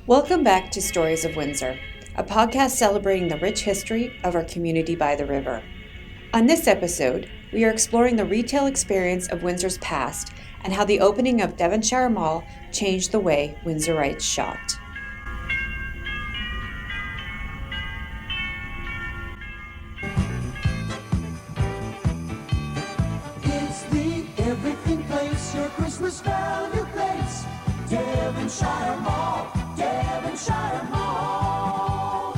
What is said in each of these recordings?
Welcome back to Stories of Windsor, a podcast celebrating the rich history of our community by the river. On this episode, we are exploring the retail experience of Windsor's past and how the opening of Devonshire Mall changed the way Windsorites shopped. It's the everything place, your Christmas value place. Devonshire Mall, Devonshire Mall.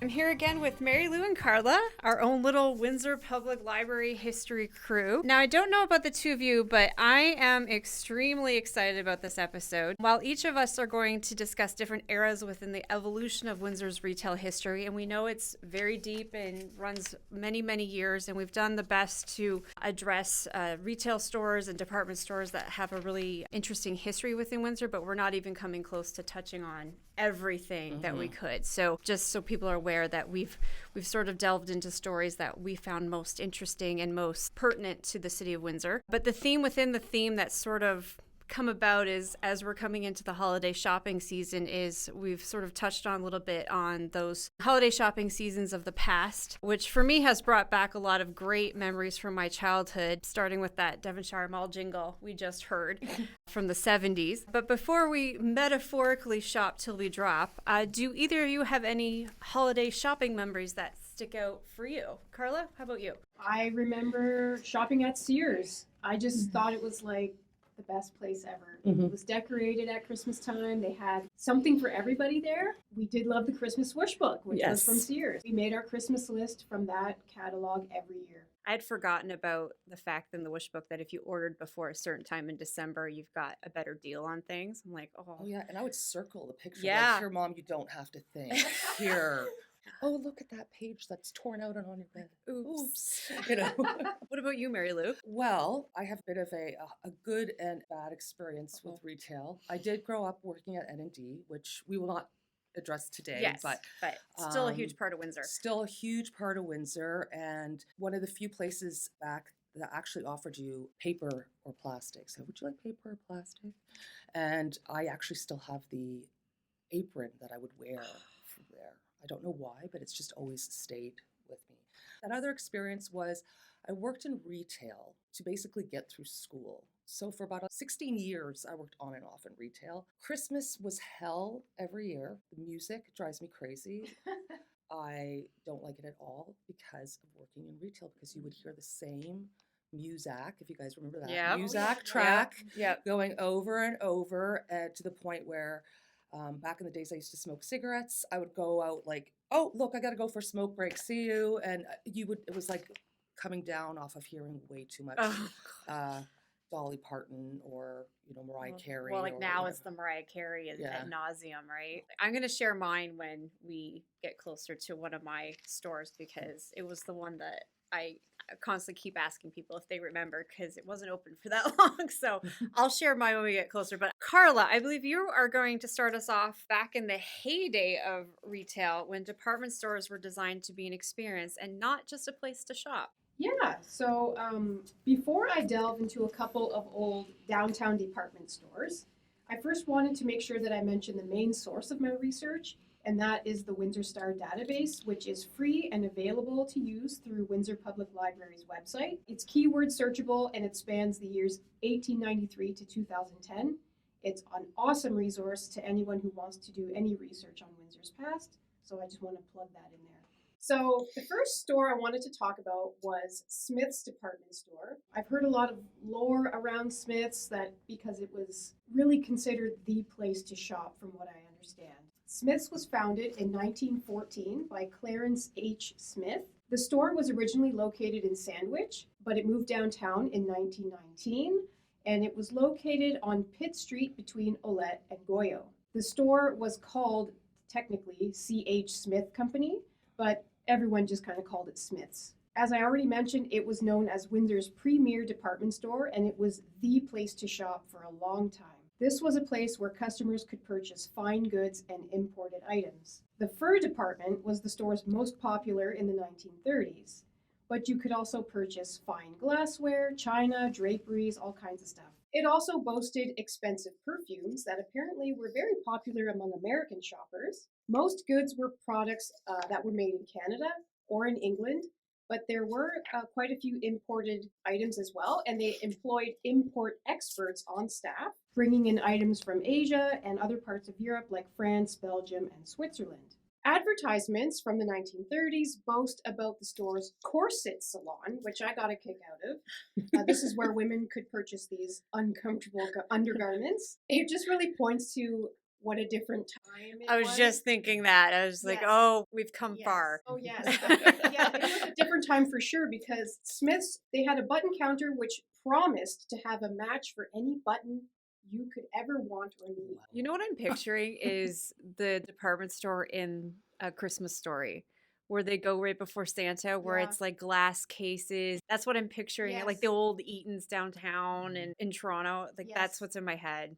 I'm here again with Mary Lou and Carla, our own little Windsor Public Library history crew. Now, I don't know about the two of you, but I am extremely excited about this episode. While each of us are going to discuss different eras within the evolution of Windsor's retail history, and we know it's very deep and runs many, many years, and we've done the best to address retail stores and department stores that have a really interesting history within Windsor, but we're not even coming close to touching on everything that we could. So just so people are aware that we've sort of delved into stories that we found most interesting and most pertinent to the city of Windsor. But the theme within the theme that's sort of come about is, as we're coming into the holiday shopping season, is we've sort of touched on a little bit on those holiday shopping seasons of the past, which for me has brought back a lot of great memories from my childhood, starting with that Devonshire Mall jingle we just heard from the 70s. But before we metaphorically shop till we drop, do either of you have any holiday shopping memories that stick out for you? Carla, how about you? I remember shopping at Sears. I just thought it was like the best place ever. It was decorated at Christmas time. They had something for everybody there. We did love the Christmas wish book, which was from Sears. We made our Christmas list from that catalog every year. I had forgotten about the fact in the wish book that if you ordered before a certain time in December, you've got a better deal on things. I'm like, Oh yeah, and I would circle the picture. Yeah. Like, here, Mom, you don't have to think. Here. Oh, look at that page that's torn out and on your bed. Oops. You know. What about you, Mary Lou? Well, I have a bit of a good and bad experience with retail. I did grow up working at N&D, which we will not address today. Yes, but still a huge part of Windsor. Still a huge part of Windsor, and one of the few places back that actually offered you paper or plastic. So would you like paper or plastic? And I actually still have the apron that I would wear from there. I don't know why, but it's just always stayed with me. That other experience was I worked in retail to basically get through school. So for about 16 years, I worked on and off in retail. Christmas was hell every year. The music drives me crazy. I don't like it at all because of working in retail, because you would hear the same Muzak, if you guys remember that. Yep. Muzak track Yep. going over and over to the point where back in the days I used to smoke cigarettes. I would go out like, oh, look, I got to go for a smoke break. See you. And it was like coming down off of hearing way too much Dolly Parton or, Mariah Carey. Well, like now whatever. it's the Mariah Carey ad Yeah. nauseum, right? I'm going to share mine when we get closer to one of my stores, because it was the one that I constantly keep asking people if they remember, because it wasn't open for that long. So I'll share mine when we get closer. But Carla, I believe you are going to start us off back in the heyday of retail, when department stores were designed to be an experience and not just a place to shop. Yeah, so before I delve into a couple of old downtown department stores, I first wanted to make sure that I mention the main source of my research, and that is the Windsor Star database, which is free and available to use through Windsor Public Library's website. It's keyword searchable, and it spans the years 1893 to 2010. It's an awesome resource to anyone who wants to do any research on Windsor's past, so I just want to plug that in there. So the first store I wanted to talk about was Smith's department store. I've heard a lot of lore around Smith's, that because it was really considered the place to shop, from what I understand. Smith's was founded in 1914 by Clarence H. Smith. The store was originally located in Sandwich, but it moved downtown in 1919, and it was located on Pitt Street between Olette and Goyo. The store was called technically C.H. Smith Company, but everyone just kind of called it Smith's. As I already mentioned, it was known as Windsor's premier department store, and it was the place to shop for a long time. This was a place where customers could purchase fine goods and imported items. The fur department was the store's most popular in the 1930s, but you could also purchase fine glassware, china, draperies, all kinds of stuff. It also boasted expensive perfumes that apparently were very popular among American shoppers. Most goods were products that were made in Canada or in England, but there were quite a few imported items as well, and they employed import experts on staff, bringing in items from Asia and other parts of Europe like France, Belgium, and Switzerland. Advertisements from the 1930s boast about the store's corset salon, which I got a kick out of. This is where women could purchase these uncomfortable undergarments. It just really points to what a different time it was. I was just thinking that. I was like, Yes. oh, we've come Yes. far. Oh, yes. Yeah, it was a different time for sure because Smith's, they had a button counter which promised to have a match for any button you could ever want or need. You know what I'm picturing is the department store in A Christmas Story, where they go right before Santa, where Yeah. it's like glass cases. That's what I'm picturing. Like the Yes. old Eaton's downtown and in Toronto. Like that's Yes. what's in my head.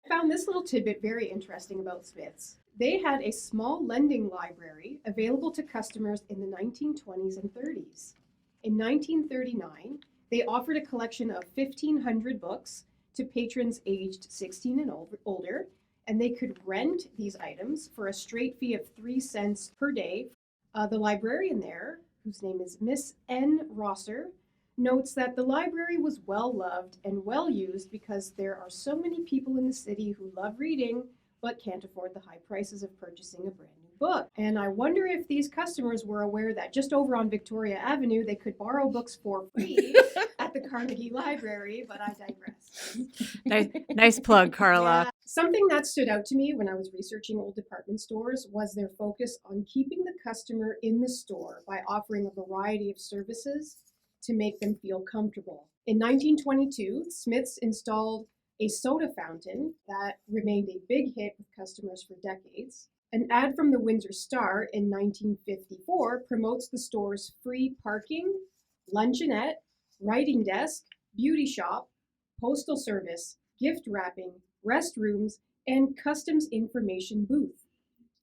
I found this little tidbit very interesting about Smith's. They had a small lending library available to customers in the 1920s and 30s. In 1939, they offered a collection of 1,500 books to patrons aged 16 and older, and they could rent these items for a straight fee of 3 cents per day. The librarian there, whose name is Miss N. Rosser, notes that the library was well loved and well used because there are so many people in the city who love reading but can't afford the high prices of purchasing a brand new book. And I wonder if these customers were aware that just over on Victoria Avenue they could borrow books for free at the Carnegie Library, but I digress. Nice plug, Carla. Yeah. Something that stood out to me when I was researching old department stores was their focus on keeping the customer in the store by offering a variety of services to make them feel comfortable. In 1922, Smith's installed a soda fountain that remained a big hit with customers for decades. An ad from the Windsor Star in 1954 promotes the store's free parking, luncheonette, writing desk, beauty shop, postal service, gift wrapping, restrooms, and customs information booth.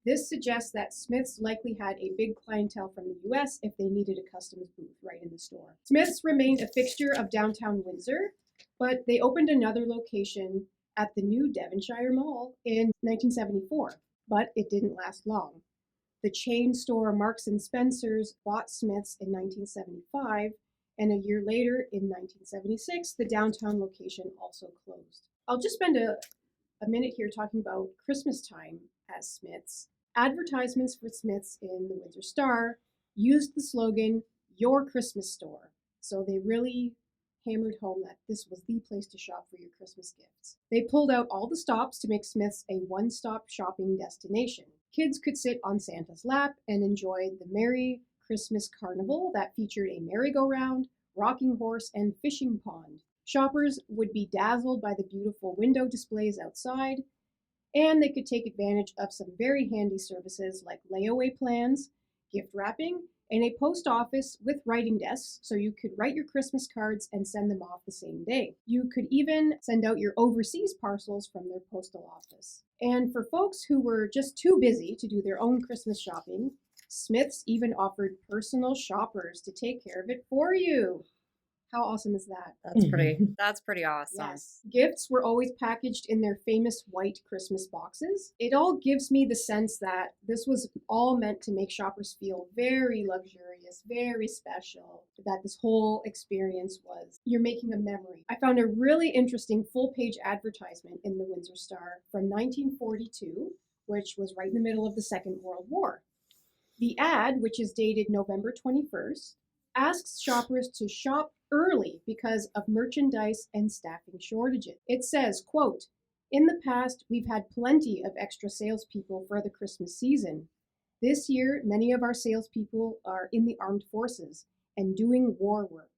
This suggests that Smith's likely had a big clientele from the US if they needed a customs booth right in the store. Smith's remained a fixture of downtown Windsor, but they opened another location at the new Devonshire Mall in 1974, but it didn't last long. The chain store Marks and Spencer's bought Smith's in 1975, and a year later, in 1976, the downtown location also closed. I'll just spend a minute here talking about Christmas time at Smith's. Advertisements for Smith's in the Windsor Star used the slogan, "Your Christmas Store." So they really hammered home that this was the place to shop for your Christmas gifts. They pulled out all the stops to make Smith's a one-stop shopping destination. Kids could sit on Santa's lap and enjoy the Merry Christmas Carnival that featured a merry-go-round, rocking horse, and fishing pond. Shoppers would be dazzled by the beautiful window displays outside, and they could take advantage of some very handy services like layaway plans, gift wrapping, and a post office with writing desks so you could write your Christmas cards and send them off the same day. You could even send out your overseas parcels from their postal office. And for folks who were just too busy to do their own Christmas shopping, Smith's even offered personal shoppers to take care of it for you. How awesome is that? That's pretty awesome. Yes. Gifts were always packaged in their famous white Christmas boxes. It all gives me the sense that this was all meant to make shoppers feel very luxurious, very special, that this whole experience was, you're making a memory. I found a really interesting full-page advertisement in the Windsor Star from 1942, which was right in the middle of the Second World War. The ad, which is dated November 21st, asks shoppers to shop early because of merchandise and staffing shortages. It says, quote, "In the past, we've had plenty of extra salespeople for the Christmas season. This year, many of our salespeople are in the armed forces and doing war work.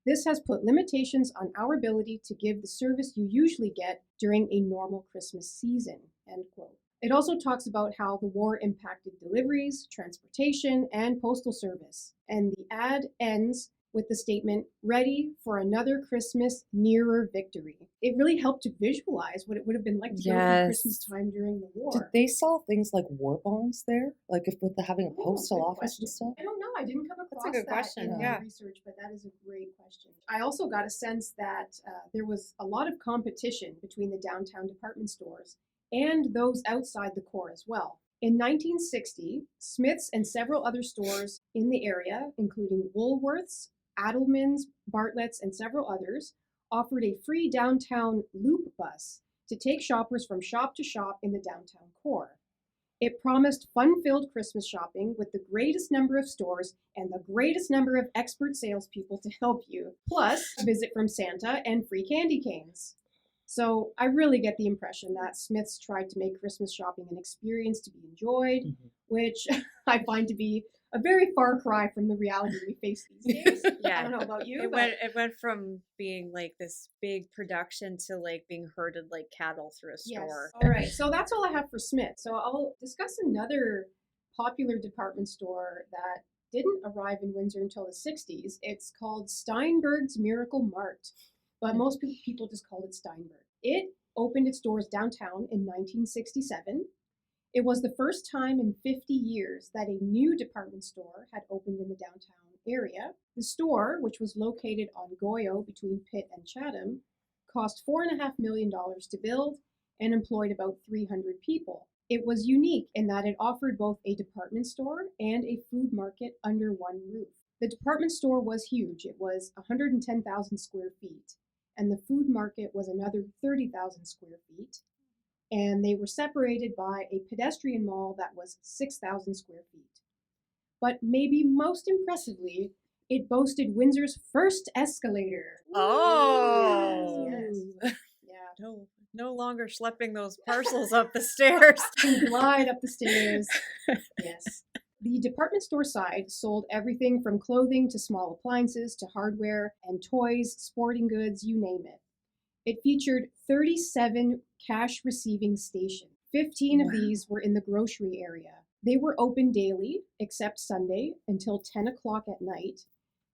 This has put limitations on our ability to give the service you usually get during a normal Christmas season," end quote. It also talks about how the war impacted deliveries, transportation, and postal service. And the ad ends with the statement, "Ready for another Christmas, nearer victory." It really helped to visualize what it would have been like to go through Christmas time during the war. Did they sell things like war bonds there? Like if with having a Oh, postal good office question. and stuff? I don't know. I didn't come across good that question, in yeah. my research, but that is a great question. I also got a sense that there was a lot of competition between the downtown department stores and those outside the core as well. In 1960, Smith's and several other stores in the area, including Woolworths, Adelman's, Bartlett's, and several others, offered a free downtown loop bus to take shoppers from shop to shop in the downtown core. It promised fun-filled Christmas shopping with the greatest number of stores and the greatest number of expert salespeople to help you, plus a visit from Santa and free candy canes. So I really get the impression that Smiths tried to make Christmas shopping an experience to be enjoyed, which I find to be a very far cry from the reality we face these days. I don't know about you, It went from being like this big production to like being herded like cattle through a store. Yes. All right. So that's all I have for Smith. So I'll discuss another popular department store that didn't arrive in Windsor until the 60s. It's called Steinberg's Miracle Mart, but most people just called it Steinberg. It opened its doors downtown in 1967. It was the first time in 50 years that a new department store had opened in the downtown area. The store, which was located on Goyo between Pitt and Chatham, cost $4.5 million to build and employed about 300 people. It was unique in that it offered both a department store and a food market under one roof. The department store was huge. It was 110,000 square feet, and the food market was another 30,000 square feet. And they were separated by a pedestrian mall that was 6,000 square feet. But maybe most impressively, it boasted Windsor's first escalator. Oh. Yes. Yeah. No longer schlepping those parcels up the stairs. And glide up the stairs. Yes. The department store side sold everything from clothing to small appliances to hardware and toys, sporting goods, you name it. It featured 37 cash receiving stations. 15 of these were in the grocery area. They were open daily, except Sunday, until 10 o'clock at night.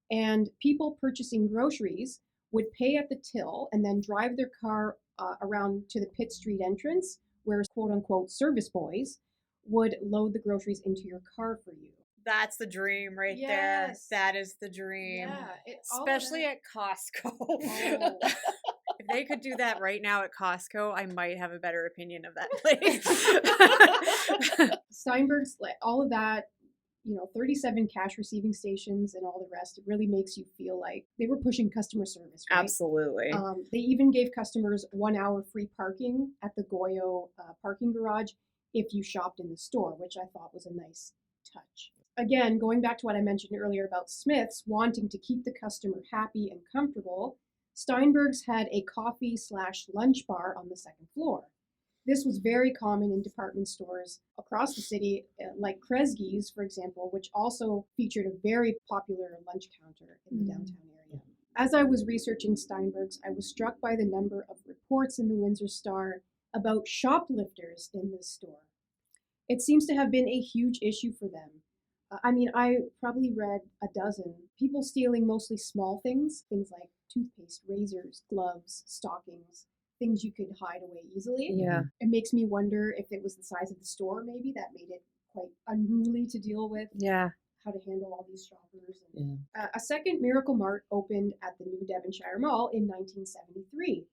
And people purchasing groceries would pay at the till and then drive their car around to the Pitt Street entrance, where quote-unquote service boys would load the groceries into your car for you. That's the dream right there. That is the dream. Yeah, especially at Costco. Oh. If they could do that right now at Costco, I might have a better opinion of that place. Steinberg's, all of that, 37 cash receiving stations and all the rest, it really makes you feel like they were pushing customer service, right? Absolutely. They even gave customers 1 hour free parking at the Goyo parking garage if you shopped in the store, which I thought was a nice touch. Again, going back to what I mentioned earlier about Smith's wanting to keep the customer happy and comfortable, Steinberg's had a coffee/lunch bar on the second floor. This was very common in department stores across the city, like Kresge's, for example, which also featured a very popular lunch counter in the downtown area. As I was researching Steinberg's, I was struck by the number of reports in the Windsor Star about shoplifters in this store. It seems to have been a huge issue for them. I probably read a dozen. People stealing mostly small things like toothpaste, razors, gloves, stockings, things you could hide away easily. Yeah. It makes me wonder if it was the size of the store maybe that made it quite unruly to deal with. Yeah. How to handle all these shoppers. A second Miracle Mart opened at the new Devonshire Mall in 1973.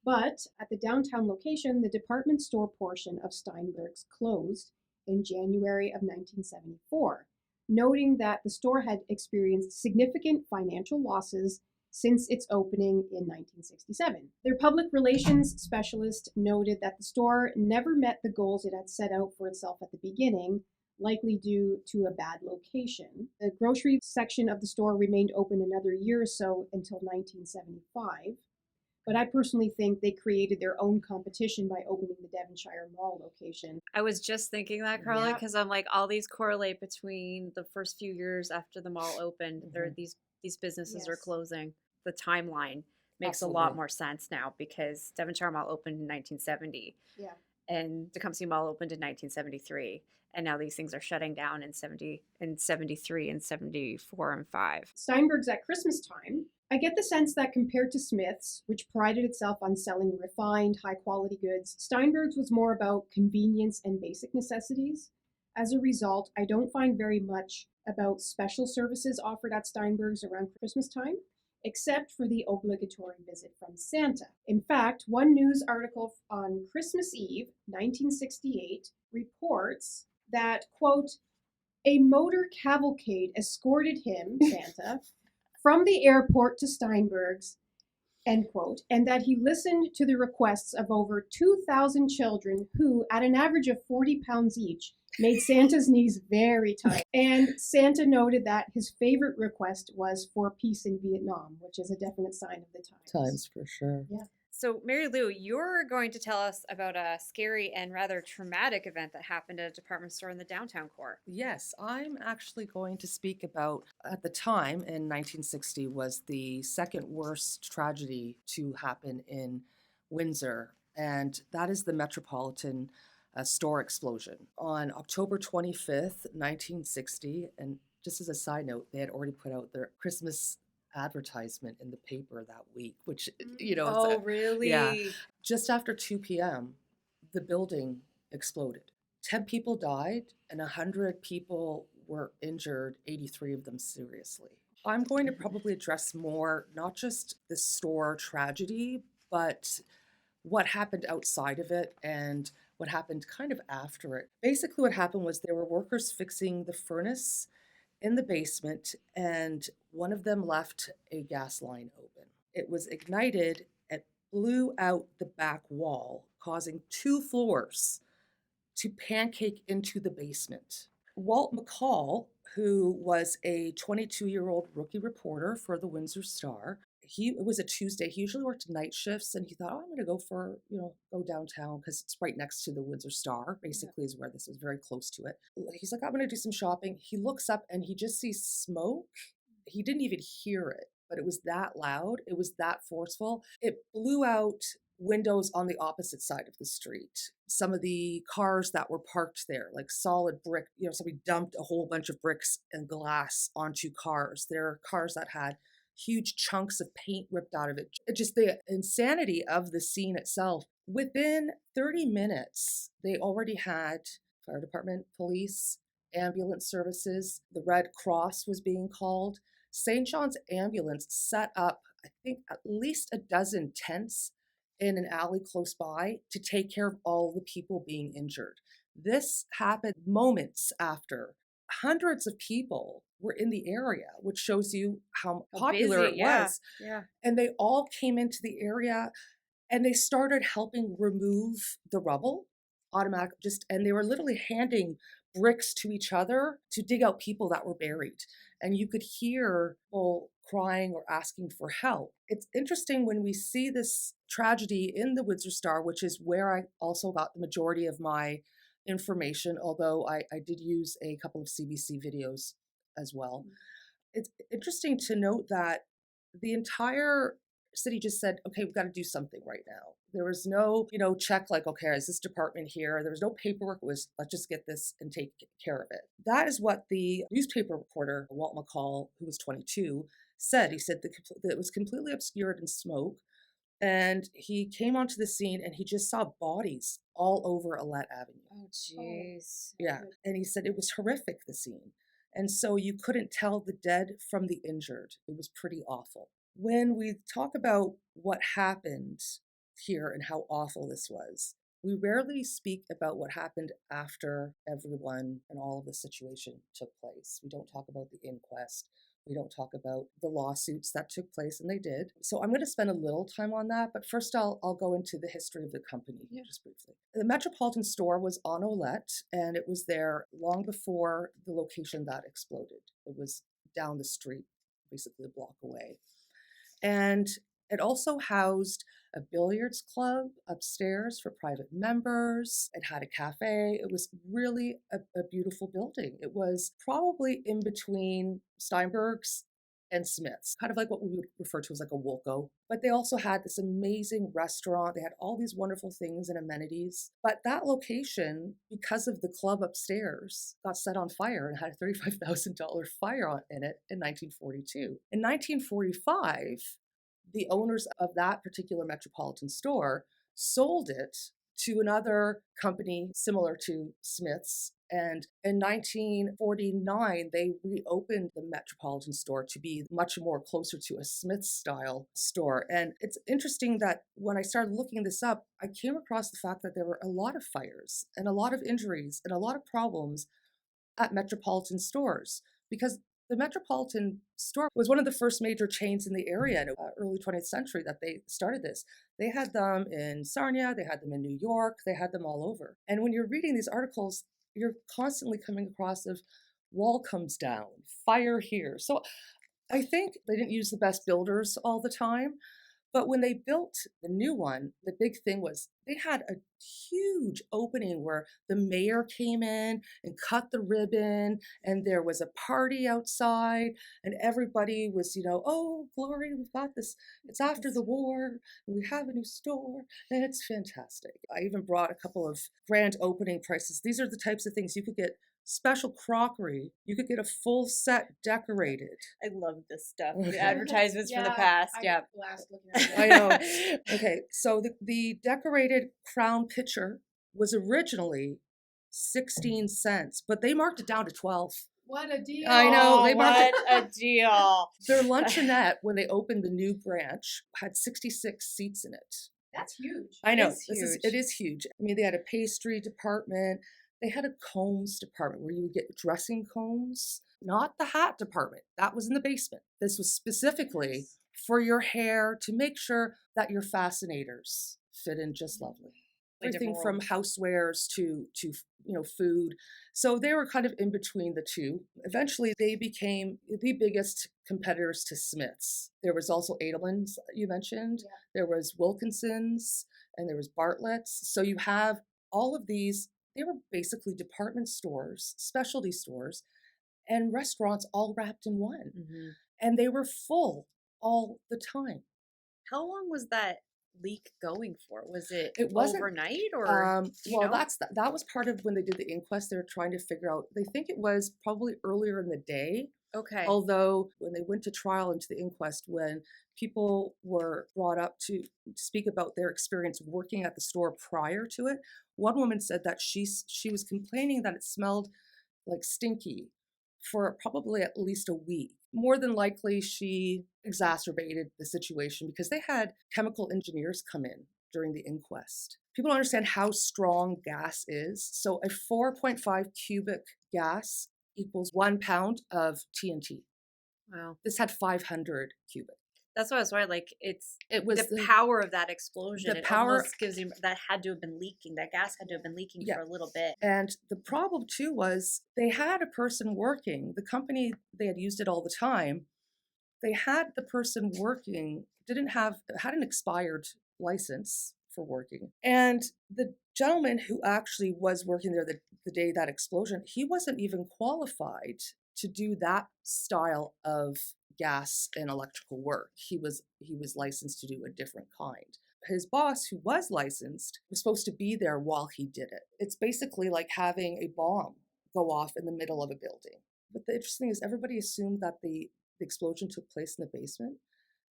But at the downtown location, the department store portion of Steinberg's closed in January of 1974, noting that the store had experienced significant financial losses since its opening in 1967. Their public relations specialist noted that the store never met the goals it had set out for itself at the beginning, likely due to a bad location. The grocery section of the store remained open another year or so until 1975. But I personally think they created their own competition by opening the Devonshire Mall location. I was just thinking that, Carla, Yeah. because I'm like, all these correlate between the first few years after the mall opened. These businesses are Yes. closing. The timeline makes a lot more sense now because Devonshire Mall opened in 1970. Yeah. and Tecumseh Mall opened in 1973. And now these things are shutting down in 73 and 74 and 5. Steinberg's at Christmas time, I get the sense that compared to Smith's, which prided itself on selling refined, high quality goods, Steinberg's was more about convenience and basic necessities. As a result, I don't find very much about special services offered at Steinberg's around Christmas time, except for the obligatory visit from Santa. In fact, one news article on Christmas Eve, 1968, reports that, quote, a motor cavalcade escorted him, Santa, from the airport to Steinberg's, end quote, and that he listened to the requests of over 2,000 children who, at an average of 40 pounds each, made Santa's knees very tight. And Santa noted that his favorite request was for peace in Vietnam, which is a definite sign of the times. Times for sure. Yeah. So, Mary Lou, you're going to tell us about a scary and rather traumatic event that happened at a department store in the downtown core. Yes, I'm actually going to speak about, at the time in 1960, was the second worst tragedy to happen in Windsor, and that is the Metropolitan store explosion. On October 25th, 1960, and just as a side note, they had already put out their Christmas advertisement in the paper that week, which, Oh, really? yeah. Just after 2 p.m., the building exploded. 10 people died and 100 people were injured, 83 of them seriously. I'm going to probably address more, not just the store tragedy, but what happened outside of it and what happened kind of after it. Basically, what happened was there were workers fixing the furnace in the basement, and one of them left a gas line open. It was ignited and blew out the back wall, causing 2 floors to pancake into the basement. Walt McCall, who was a 22-year-old rookie reporter for the Windsor Star, it was a Tuesday. He usually worked night shifts, and he thought, I'm going to go downtown because it's right next to the Windsor Star, basically, is where this is, very close to it. He's like, I'm going to do some shopping. He looks up and he just sees smoke. He didn't even hear it, but it was that loud. It was that forceful. It blew out windows on the opposite side of the street. Some of the cars that were parked there, like solid brick, somebody dumped a whole bunch of bricks and glass onto cars. There are cars that had huge chunks of paint ripped out of it. Just the insanity of the scene itself. Within 30 minutes, they already had fire department, police, ambulance services. The Red Cross was being called. St. John's Ambulance set up, I think, at least a dozen tents in an alley close by to take care of all the people being injured. This happened moments after hundreds of people were in the area, which shows you how popular it was. Yeah. And they all came into the area and they started helping remove the rubble and they were literally handing bricks to each other to dig out people that were buried. And you could hear people crying or asking for help. It's interesting when we see this tragedy in the Windsor Star, which is where I also got the majority of my information, although I did use a couple of CBC videos as well. It's interesting to note that the entire city just said, okay, we've got to do something right now. There was no, check like, okay, is this department here? There was no paperwork. It was, let's just get this and take care of it. That is what the newspaper reporter, Walt McCall, who was 22, said. He said that it was completely obscured in smoke. And he came onto the scene and he just saw bodies all over Alette Avenue. Oh, jeez. Yeah. And he said it was horrific, the scene. And so you couldn't tell the dead from the injured. It was pretty awful. When we talk about what happened here and how awful this was, we rarely speak about what happened after everyone and all of the situation took place. We don't talk about the inquest. We don't talk about the lawsuits that took place, and they did. So I'm going to spend a little time on that, but first I'll go into the history of the company just briefly. The Metropolitan Store was on Olette, and it was there long before the location that exploded. It was down the street, basically a block away. And it also housed a billiards club upstairs for private members. It had a cafe. It was really a beautiful building. It was probably in between Steinberg's and Smith's, kind of like what we would refer to as like a Woolco. But they also had this amazing restaurant. They had all these wonderful things and amenities. But that location, because of the club upstairs, got set on fire and had a $35,000 fire in it in 1942. In 1945, the owners of that particular Metropolitan store sold it to another company similar to Smith's. And in 1949, they reopened the Metropolitan store to be much more closer to a Smith's style store. And it's interesting that when I started looking this up, I came across the fact that there were a lot of fires and a lot of injuries and a lot of problems at Metropolitan stores, because the Metropolitan store was one of the first major chains in the area in the early 20th century that they started this. They had them in Sarnia, they had them in New York, they had them all over. And when you're reading these articles, you're constantly coming across of wall comes down, fire here. So I think they didn't use the best builders all the time. But when they built the new one, the big thing was they had a huge opening where the mayor came in and cut the ribbon, and there was a party outside, and everybody was, oh, Glory, we've got this. It's after the war, and we have a new store, and it's fantastic. I even brought a couple of grand opening prices. These are the types of things you could get. Special crockery. You could get a full set decorated. I love this stuff. The advertisements from the past. I Yeah. got blast looking at it. I know. Okay, so the decorated crown pitcher was originally 16 cents, but they marked it down to 12. What a deal. I know, they marked what a deal. Their luncheonette, when they opened the new branch, had 66 seats in it. That's huge. I know. It's huge. It is huge. I mean, they had a pastry department. They had a combs department where you would get dressing combs, not the hat department. That was in the basement. This was specifically for your hair to make sure that your fascinators fit in just lovely. Everything from housewares to food. So they were kind of in between the two. Eventually, they became the biggest competitors to Smith's. There was also Edelman's, you mentioned. Yeah. There was Wilkinson's, and there was Bartlett's. So you have all of these. They were basically department stores, specialty stores, and restaurants all wrapped in one. Mm-hmm. And they were full all the time. How long was that leak going for? Was it wasn't overnight or? That was part of when they did the inquest. They were trying to figure out. They think it was probably earlier in the day. Okay. Although when they went to trial into the inquest, when people were brought up to speak about their experience working at the store prior to it, one woman said that she was complaining that it smelled like stinky for probably at least a week. More than likely, she exacerbated the situation because they had chemical engineers come in during the inquest. People don't understand how strong gas is. So a 4.5 cubic gas equals 1 pound of TNT. Wow. This had 500 cubic. That's what I was worried. Like it was the power of that explosion. The it power almost gives you that had to have been leaking. That gas had to have been leaking for a little bit. And the problem too was they had a person working. The company, they had used it all the time. They had the person working had an expired license for working. And the gentleman who actually was working there the day that explosion, he wasn't even qualified to do that style of gas and electrical work. He was licensed to do a different kind. His boss, who was licensed, was supposed to be there while he did it. It's basically like having a bomb go off in the middle of a building. But the interesting thing is everybody assumed that the explosion took place in the basement,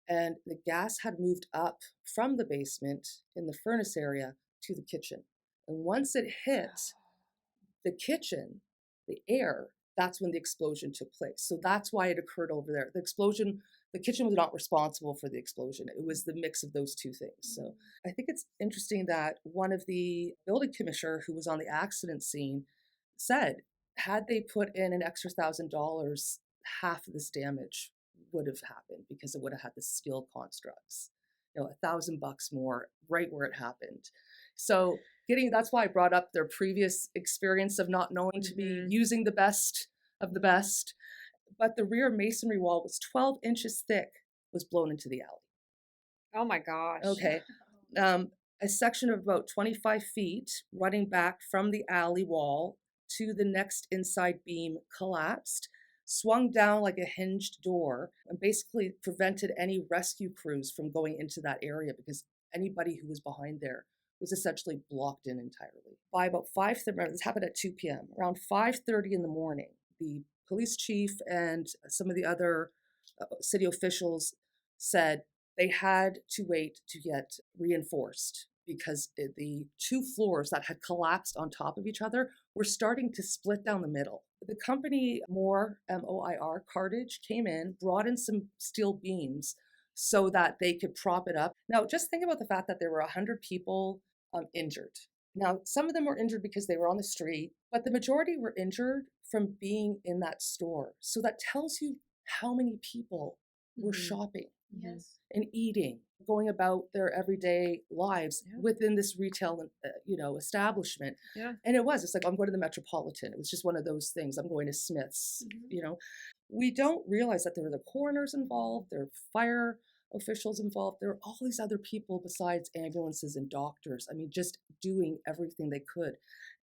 and the gas had moved up from the basement in the furnace area to the kitchen. And once it hit the kitchen, the air, that's when the explosion took place. So that's why it occurred over there. The kitchen was not responsible for the explosion. It was the mix of those two things. So I think it's interesting that one of the building commissioner who was on the accident scene said, had they put in an extra $1,000, half of this damage would have happened because it would have had the steel constructs. $1,000 more right where it happened. So that's why I brought up their previous experience of not knowing to be using the best of the best. But the rear masonry wall was 12 inches thick, was blown into the alley. Oh my gosh. Okay. A section of about 25 feet running back from the alley wall to the next inside beam collapsed. swung down like a hinged door and basically prevented any rescue crews from going into that area because anybody who was behind there was essentially blocked in entirely. By about 5:30, this happened at 2 p.m. Around 5:30 in the morning, the police chief and some of the other city officials said they had to wait to get reinforced because the two floors that had collapsed on top of each other were starting to split down the middle. The company Moir, M-O-I-R, Cartage, came in, brought in some steel beams so that they could prop it up. Now, just think about the fact that there were 100 people injured. Now, some of them were injured because they were on the street, but the majority were injured from being in that store. So that tells you how many people were shopping Yes. and eating, going about their everyday lives within this retail, establishment. Yeah. And it's like, I'm going to the Metropolitan. It was just one of those things. I'm going to Smith's, We don't realize that there were the coroners involved, there are fire officials involved. There are all these other people besides ambulances and doctors. I mean, just doing everything they could.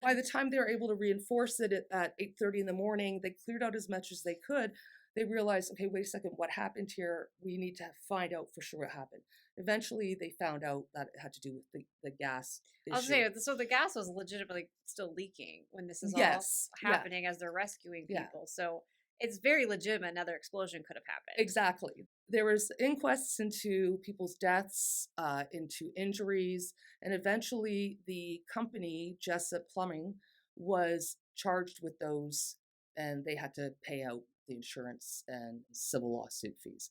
By the time they were able to reinforce it at 8:30 in the morning, they cleared out as much as they could. They realized, okay, wait a second, what happened here? We need to find out for sure what happened. Eventually, they found out that it had to do with the gas issue. I'll say, so the gas was legitimately still leaking when this is all happening as they're rescuing people. So it's very legitimate another explosion could have happened. Exactly. There was inquests into people's deaths, into injuries, and eventually the company, Jessup Plumbing, was charged with those, and they had to pay out the insurance and civil lawsuit fees.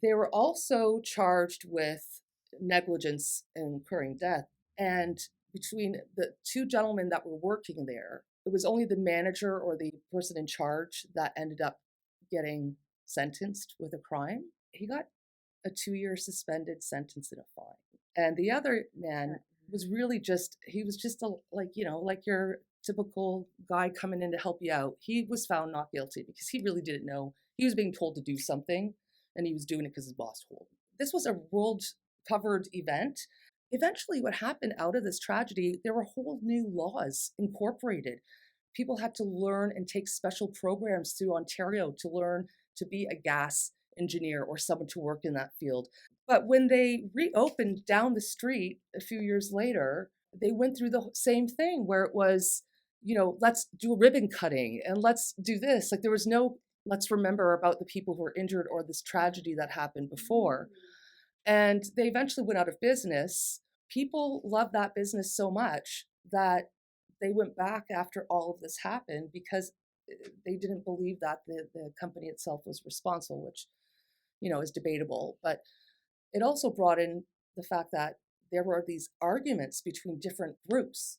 They were also charged with negligence in incurring death. And between the two gentlemen that were working there, it was only the manager or the person in charge that ended up getting sentenced with a crime. He got a 2-year suspended sentence and a fine. And the other man was really he was just like your typical guy coming in to help you out. He was found not guilty because he really didn't know. He was being told to do something and he was doing it because his boss told him. This was a world covered event. Eventually what happened out of this tragedy, there were whole new laws incorporated. People had to learn and take special programs through Ontario to learn to be a gas engineer or someone to work in that field. But when they reopened down the street a few years later, they went through the same thing where it was, let's do a ribbon cutting and let's do this. Like there was no, let's remember about the people who were injured or this tragedy that happened before. And they eventually went out of business. People loved that business so much that they went back after all of this happened because they didn't believe that the company itself was responsible, which, is debatable. But it also brought in the fact that there were these arguments between different groups.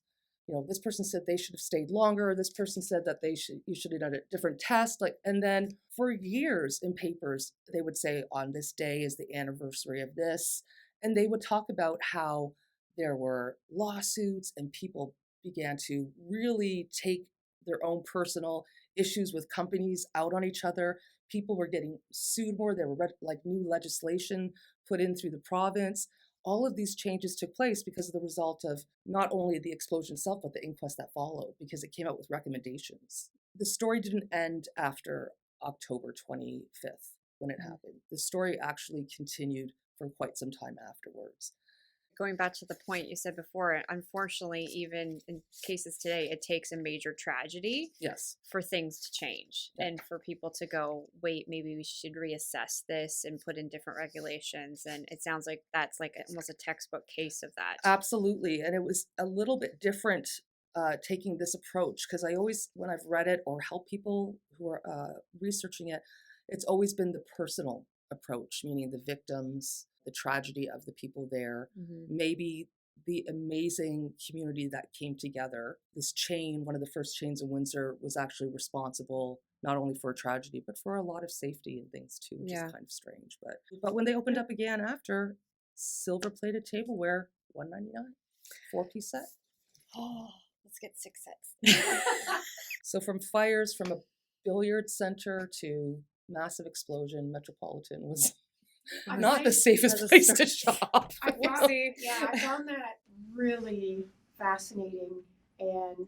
This person said they should have stayed longer. This person said that you should have done a different test. And then for years in papers, they would say on this day is the anniversary of this. And they would talk about how there were lawsuits and people began to really take their own personal issues with companies out on each other. People were getting sued more. There were new legislation put in through the province. All of these changes took place because of the result of not only the explosion itself, but the inquest that followed, because it came out with recommendations. The story didn't end after October 25th when it happened. The story actually continued for quite some time afterwards. Going back to the point you said before, unfortunately, even in cases today, it takes a major tragedy for things to change and for people to go, wait, maybe we should reassess this and put in different regulations. And it sounds like that's like almost a textbook case of that. Absolutely. And it was a little bit different taking this approach because I always, when I've read it or help people who are researching it, it's always been the personal approach, meaning the victims, the tragedy of the people there, maybe the amazing community that came together. This chain, one of the first chains in Windsor, was actually responsible not only for a tragedy, but for a lot of safety and things too, which is kind of strange. But when they opened up again after, silver-plated tableware, $199, 4-piece set. Oh, let's get 6 sets. So from fires, from a billiard center to massive explosion, Metropolitan was not the safest place to shop. I found that really fascinating, and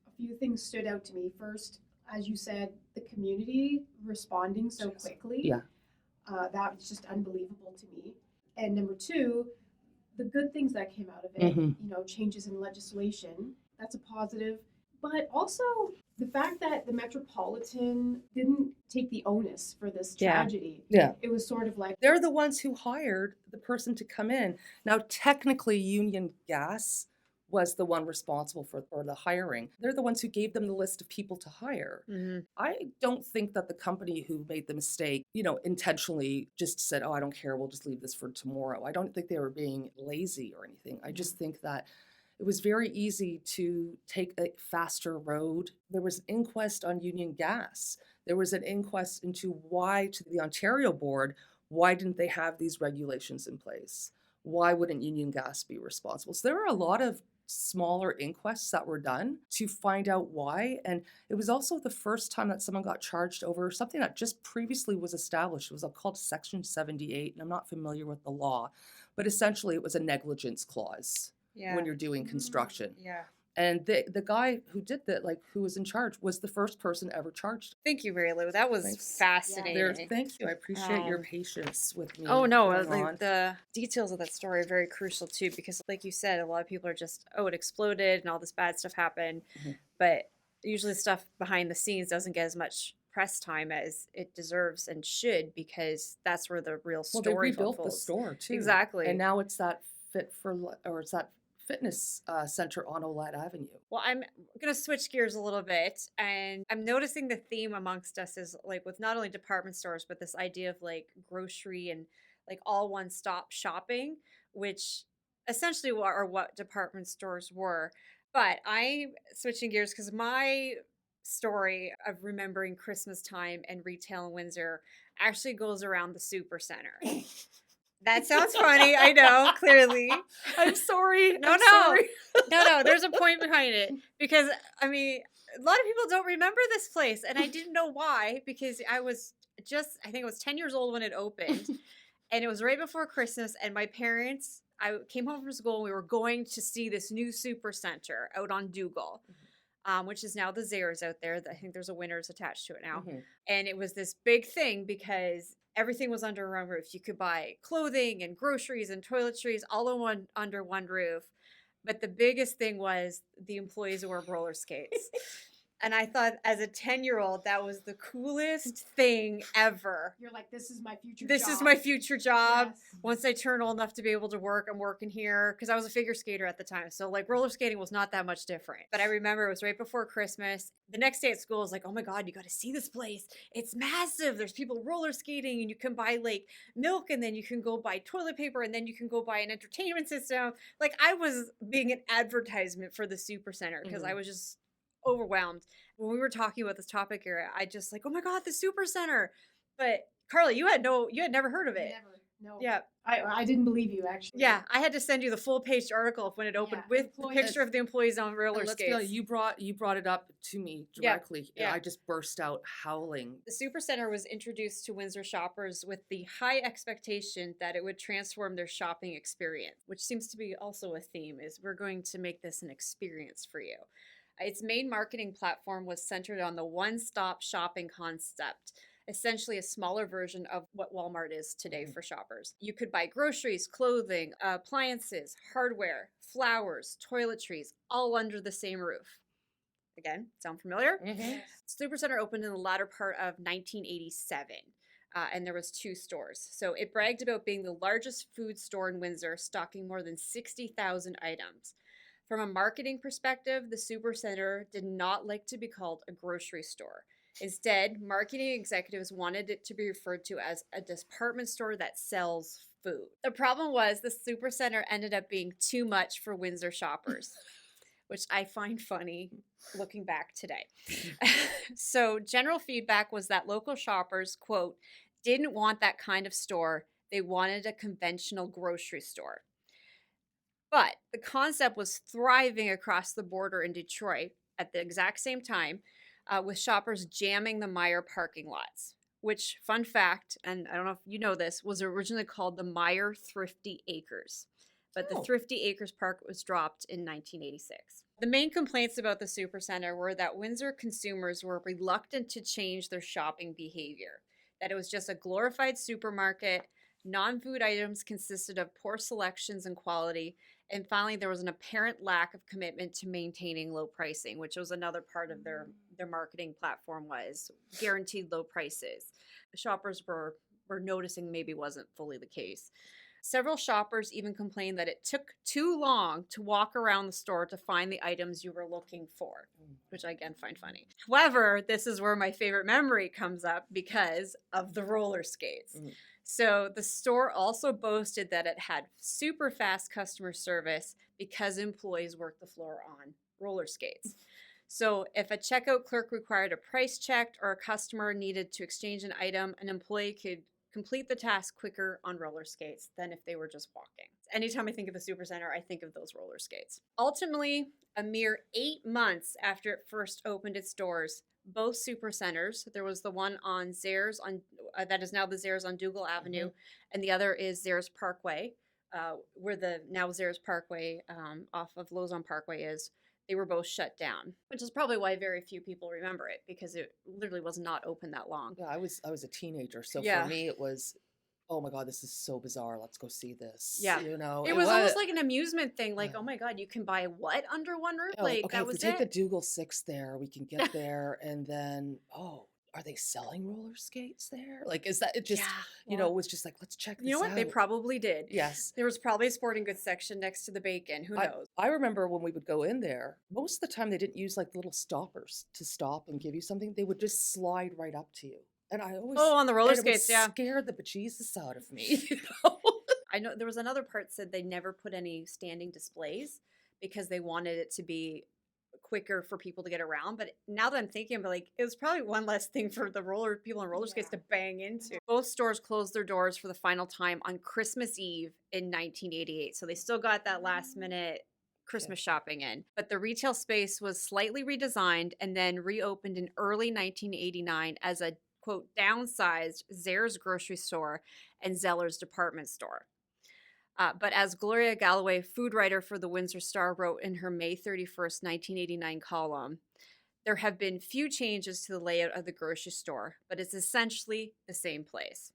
a few things stood out to me. First, as you said, the community responding so quickly. Yeah. That was just unbelievable to me. And number two, the good things that came out of it, Mhm. changes in legislation, that's a positive. But also the fact that the Metropolitan didn't take the onus for this Yeah. tragedy. Yeah. It was sort of like, They're the ones who hired the person to come in. Now, technically, Union Gas was the one responsible for the hiring. They're the ones who gave them the list of people to hire. Mm-hmm. I don't think that the company who made the mistake, intentionally just said, oh, I don't care, we'll just leave this for tomorrow. I don't think they were being lazy or anything. I just think that it was very easy to take a faster road. There was an inquest on Union Gas. There was an inquest into why, to the Ontario board, why didn't they have these regulations in place? Why wouldn't Union Gas be responsible? So there were a lot of smaller inquests that were done to find out why. And it was also the first time that someone got charged over something that just previously was established. It was called Section 78, and I'm not familiar with the law, but essentially it was a negligence clause when you're doing construction. Yeah. And the guy who did that, who was in charge, was the first person ever charged. Thank you, Mary Lou. That was Thanks. fascinating. Thank you. I appreciate your patience with me. Oh no, going on. the details of that story are very crucial too, because like you said, a lot of people are just, oh, it exploded and all this bad stuff happened. Mhm. But usually stuff behind the scenes doesn't get as much press time as it deserves and should, because that's where the real Well, story they rebuilt the unfolds. store too. Exactly. And now it's that it's that fitness center on Olette Avenue. Well, I'm going to switch gears a little bit, and I'm noticing the theme amongst us is with not only department stores, but this idea of grocery and all one-stop shopping, which essentially are what department stores were. But I'm switching gears because my story of remembering Christmas time and retail in Windsor actually goes around the Super Center. That sounds funny, I know, clearly. I'm sorry. No, no, there's a point behind it, because a lot of people don't remember this place, and I didn't know why, because I think I was 10 years old when it opened, and it was right before Christmas, and my parents, I came home from school, and we were going to see this new super center out on Dougal, which is now the Zayres out there. I think there's a Winners attached to it now. Mm-hmm. And it was this big thing because everything was under one roof. You could buy clothing and groceries and toiletries all under one roof. But the biggest thing was the employees wore roller skates. And I thought, as a 10-year-old, that was the coolest thing ever. you're like, this is my future This job. is my future job. Yes. Once I turn old enough to be able to work, I'm working here, because I was a figure skater at the time. So roller skating was not that much different. But I remember it was right before Christmas. The next day at school, I was like, oh my God, you got to see this place. It's massive. There's people roller skating, and you can buy milk, and then you can go buy toilet paper, and then you can go buy an entertainment system. I was being an advertisement for the Super Center, because I was just overwhelmed. When we were talking about this topic here, I just oh my God, the Super Center. But Carla, you had never heard of it. Never. No. Yeah. I didn't believe you, actually. Yeah, I had to send you the full page article of when it opened, with the picture of the employees on roller Let's skates. be honest, you brought it up to me directly. Yeah. I just burst out howling. The Super Center was introduced to Windsor shoppers with the high expectation that it would transform their shopping experience, which seems to be also a theme, is we're going to make this an experience for you. Its main marketing platform was centered on the one-stop shopping concept, essentially a smaller version of what Walmart is today for shoppers. You could buy groceries, clothing, appliances, hardware, flowers, toiletries, all under the same roof. Again, sound familiar? Mm-hmm. Super Center opened in the latter part of 1987. And there was 2 stores. So it bragged about being the largest food store in Windsor, stocking more than 60,000 items. From a marketing perspective, the Super Center did not like to be called a grocery store. Instead, marketing executives wanted it to be referred to as a department store that sells food. The problem was the Super Center ended up being too much for Windsor shoppers, which I find funny looking back today. So general feedback was that local shoppers, quote, didn't want that kind of store. They wanted a conventional grocery store. But the concept was thriving across the border in Detroit at the exact same time, with shoppers jamming the Meijer parking lots, which, fun fact, and I don't know if you know this, was originally called the Meijer Thrifty Acres. but the Oh. Thrifty Acres Park was dropped in 1986. The main complaints about the Supercenter were that Windsor consumers were reluctant to change their shopping behavior, that it was just a glorified supermarket, non-food items consisted of poor selections and quality, and finally there was an apparent lack of commitment to maintaining low pricing, which was another part of their marketing platform, was guaranteed low prices. Shoppers were noticing maybe wasn't fully the case. Several shoppers even complained that it took too long to walk around the store to find the items you were looking for, which I again find funny. However, this is where my favorite memory comes up because of the roller skates. So the store also boasted that it had super fast customer service because employees worked the floor on roller skates. So if a checkout clerk required a price check or a customer needed to exchange an item, an employee could complete the task quicker on roller skates than if they were just walking. Anytime I think of the Supercenter, I think of those roller skates. Ultimately, a mere 8 months after it first opened its doors, both Supercenters, there was the one on Zayres that is now the Zayres on Dougal Avenue, and the other is Zayres Parkway, where the now Zayres Parkway off of Lausanne Parkway is. They were both shut down, which is probably why very few people remember it, because it literally was not open that long. Yeah, I was a teenager, so Yeah. for me it was, oh my God, this is so bizarre. Let's go see this. Yeah. You know, It was almost like an amusement thing. Like, Yeah. oh my God, you can buy what under one roof? Yeah, Like, okay, that if we was take the it. Dougal 6 there, we can get there, and then, oh, are they selling roller skates there? Like, is that it? Just, you know, it was just like, let's check this You know what? out. They probably did. Yes. There was probably a sporting goods section next to the bacon. Who knows? I remember when we would go in there, most of the time they didn't use like little stoppers to stop and give you something. They would just slide right up to you. And I always On the roller and it skates, would yeah. scared the bejesus out of me. You know? I know there was another part said they never put any standing displays because they wanted it to be quicker for people to get around. But now that I'm thinking about, like, it was probably one less thing for the people on roller skates to bang into. Both stores closed their doors for the final time on Christmas Eve in 1988. So they still got that last minute Christmas shopping in. But the retail space was slightly redesigned and then reopened in early 1989 as a, quote, downsized Zayres grocery store and Zeller's department store. But as Gloria Galloway, food writer for the Windsor Star, wrote in her May 31st, 1989 column, there have been few changes to the layout of the grocery store, but it's essentially the same place.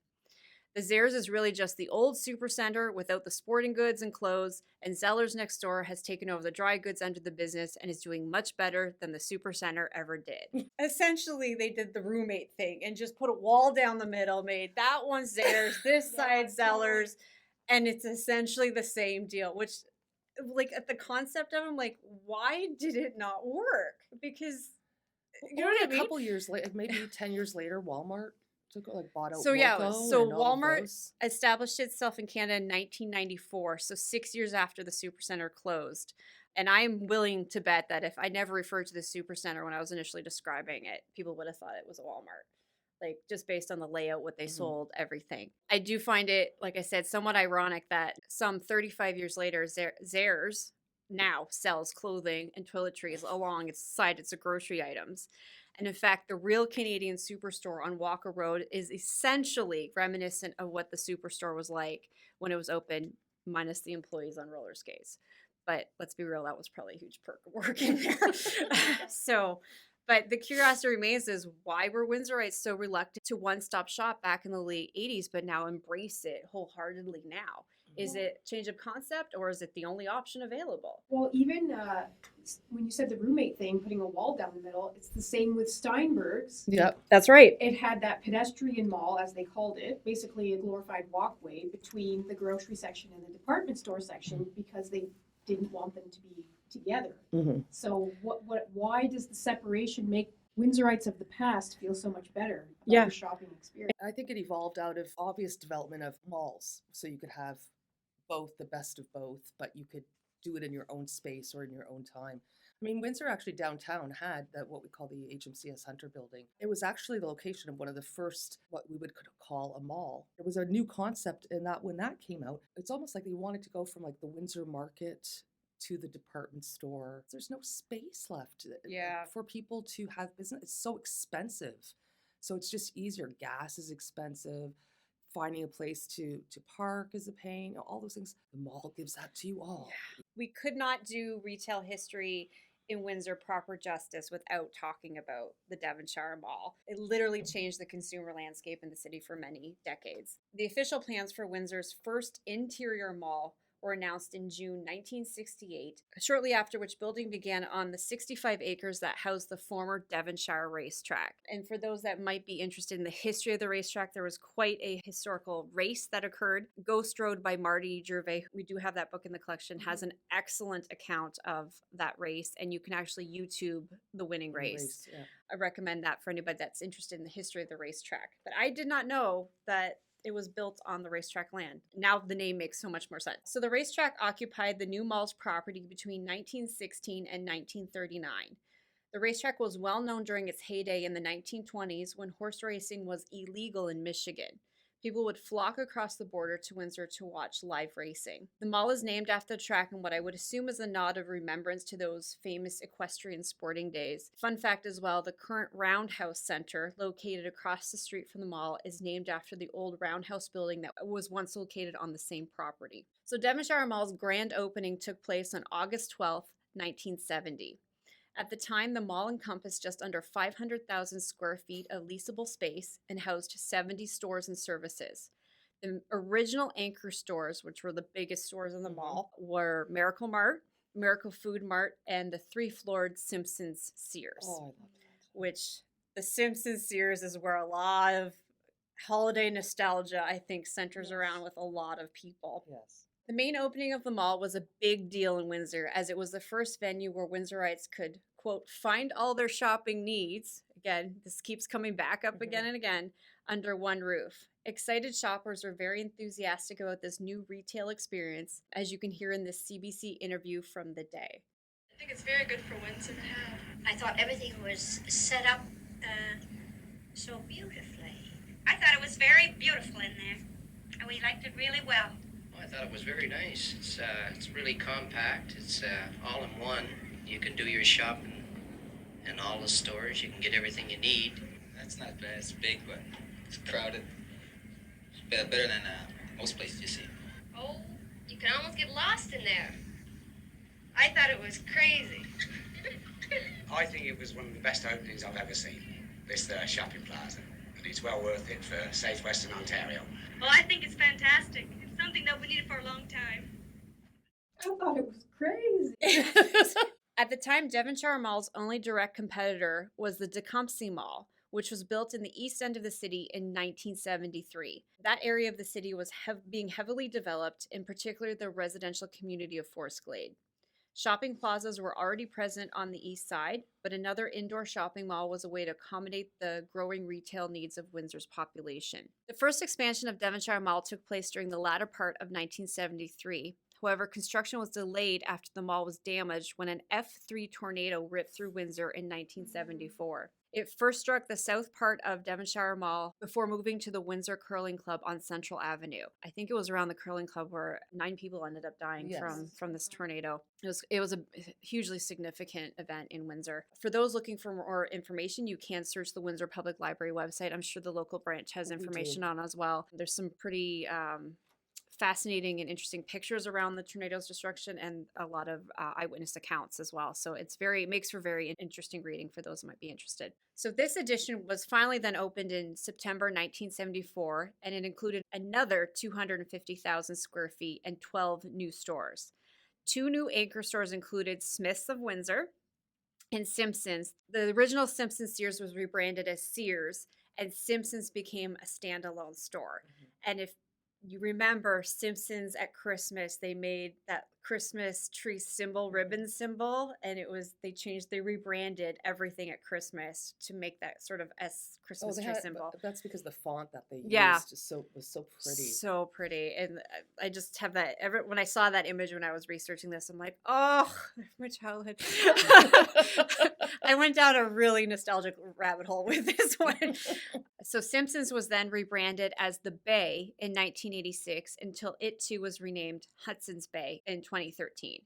The Zayres is really just the old supercenter without the sporting goods and clothes, and Zeller's next door has taken over the dry goods end of the business and is doing much better than the supercenter ever did. Essentially, they did the roommate thing and just put a wall down the middle, made that one Zayres, this side Zeller's, and it's essentially the same deal, which, like, at the concept of them, like, why did it not work? Because, you know what I mean? A couple years later, maybe 10 years later, Walmart bought out So yeah, Wilco so and all of Walmart those. established itself in Canada in 1994, so 6 years after the Supercenter closed. And I'm willing to bet that if I never referred to the Supercenter when I was initially describing it, people would have thought it was a Walmart. Like, just based on the layout, what they sold, everything. I do find it, like I said, somewhat ironic that some 35 years later, Zayres now sells clothing and toiletries alongside its grocery items. And in fact, the real Canadian Superstore on Walker Road is essentially reminiscent of what the Superstore was like when it was open, minus the employees on roller skates. But let's be real, that was probably a huge perk of working there. But the curiosity remains is, why were Windsorites so reluctant to one-stop shop back in the late 80s, but now embrace it wholeheartedly now? Is it change of concept, or is it the only option available? Well, even when you said the roommate thing, putting a wall down the middle, it's the same with Steinberg's. Yep. That's right. It had that pedestrian mall, as they called it, basically a glorified walkway between the grocery section and the department store section, because they didn't want them to be together. So why does the separation make Windsorites of the past feel so much better about the shopping experience? I think it evolved out of obvious development of malls, so you could have both, the best of both, but you could do it in your own space or in your own time. I mean, Windsor actually downtown had what we call the HMCS Hunter building. It was actually the location of one of the first, what we would call a mall. It was a new concept in that when that came out, it's almost like they wanted to go from like the Windsor Market to the department store. There's no space left for people to have business. It's so expensive. So it's just easier. Gas is expensive. finding a place to park is a pain. All those things. The mall gives that to you all. We could not do retail history in Windsor proper justice without talking about the Devonshire Mall. It literally changed the consumer landscape in the city for many decades. The official plans for Windsor's first interior mall were announced in June 1968, shortly after which building began on the 65 acres that housed the former Devonshire racetrack. And for those that might be interested in the history of the racetrack, there was quite a historical race that occurred. Ghost Road by Marty Gervais, we do have that book in the collection, has an excellent account of that race, and you can actually YouTube the winning race. Yeah. I recommend that for anybody that's interested in the history of the racetrack. But I did not know that it was built on the racetrack land. Now the name makes so much more sense. So the racetrack occupied the new mall's property between 1916 and 1939. The racetrack was well known during its heyday in the 1920s when horse racing was illegal in Michigan. People would flock across the border to Windsor to watch live racing. The mall is named after the track in what I would assume is a nod of remembrance to those famous equestrian sporting days. Fun fact as well, the current Roundhouse Center, located across the street from the mall, is named after the old Roundhouse building that was once located on the same property. So Devonshire Mall's grand opening took place on August 12th, 1970. At the time, the mall encompassed just under 500,000 square feet of leasable space and housed 70 stores and services. The original anchor stores, which were the biggest stores in the mall, were Miracle Mart, Miracle Food Mart, and the three-floored Simpsons Sears. Oh, I love that. Which the Simpsons Sears is where a lot of holiday nostalgia, I think, centers around with a lot of people. Yes. The main opening of the mall was a big deal in Windsor, as it was the first venue where Windsorites could, quote, find all their shopping needs. Again, this keeps coming back up again and again, under one roof. Excited shoppers were very enthusiastic about this new retail experience, as you can hear in this CBC interview from the day. I think it's very good for Windsor to have. I thought everything was set up so beautifully. I thought it was very beautiful in there, and we liked it really well. I thought it was very nice. It's really compact. It's all in one. You can do your shopping in all the stores. You can get everything you need. That's not bad. It's big, but it's crowded. It's better than most places you see. Oh, you can almost get lost in there. I thought it was crazy. I think it was one of the best openings I've ever seen, this shopping plaza. And it's well worth it for southwestern Ontario. Well, I think it's fantastic. It's something that we needed for a long time. I thought it was crazy. At the time, Devonshire Mall's only direct competitor was the Tecumseh Mall, which was built in the east end of the city in 1973. That area of the city was being heavily developed, in particular the residential community of Forest Glade. Shopping plazas were already present on the east side, but another indoor shopping mall was a way to accommodate the growing retail needs of Windsor's population. The first expansion of Devonshire Mall took place during the latter part of 1973. However, construction was delayed after the mall was damaged when an F3 tornado ripped through Windsor in 1974. It first struck the south part of Devonshire Mall before moving to the Windsor Curling Club on Central Avenue. I think it was around the Curling Club where 9 people ended up dying from this tornado. It was a hugely significant event in Windsor. For those looking for more information, you can search the Windsor Public Library website. I'm sure the local branch has information on as well. There's some pretty fascinating and interesting pictures around the tornado's destruction and a lot of eyewitness accounts as well. So it makes for very interesting reading for those who might be interested. So this edition was finally then opened in September 1974, and it included another 250,000 square feet and 12 new stores. 2 new anchor stores included Smith's of Windsor and Simpsons. The original Simpsons Sears was rebranded as Sears, and Simpsons became a standalone store. And if you remember Simpsons at Christmas, they made that Christmas tree symbol, ribbon symbol, and they rebranded everything at Christmas to make that sort of Christmas tree symbol. That's because the font that they used was so pretty. So pretty. And I just have that, when I saw that image when I was researching this, I'm like, oh, my childhood. I went down a really nostalgic rabbit hole with this one. So Simpsons was then rebranded as The Bay in 1986 until it too was renamed Hudson's Bay in 2013.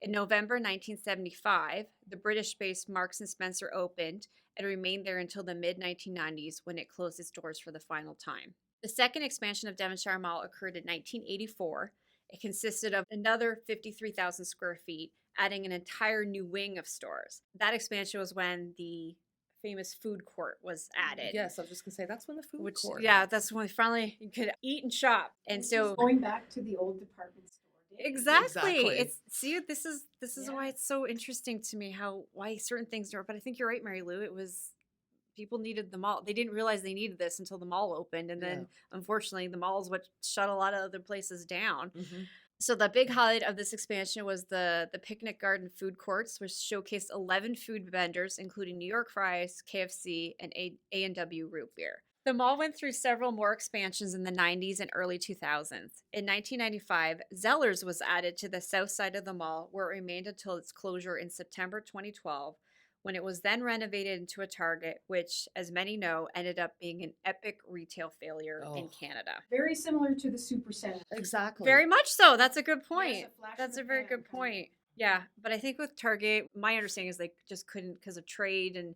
In November 1975, the British-based Marks & Spencer opened and remained there until the mid-1990s when it closed its doors for the final time. The The second expansion of Devonshire Mall occurred in 1984. It consisted of another 53,000 square feet, adding an entire new wing of stores. That expansion was when the famous food court was added. Yes, I was just gonna say that's when the food court. Yeah, that's when finally you could eat and shop. And Which so is going back to the old department store days. exactly. It's see, this is why it's so interesting to me why certain things are. But I think you're right, Mary Lou. It was people needed the mall. They didn't realize they needed this until the mall opened, and then unfortunately, the mall is what shut a lot of other places down. Mm-hmm. So the big highlight of this expansion was the picnic garden food courts, which showcased 11 food vendors, including New York fries, KFC, and A&W root beer. The mall went through several more expansions in the 90s and early 2000s. In 1995, Zellers was added to the south side of the mall, where it remained until its closure in September 2012, when it was then renovated into a Target, which, as many know, ended up being an epic retail failure in Canada. Very similar to the Supercenter. Exactly. Very much so. That's a good point. Yes, flash That's in a the very pan good point. Yeah, but I think with Target, my understanding is they just couldn't, because of trade, and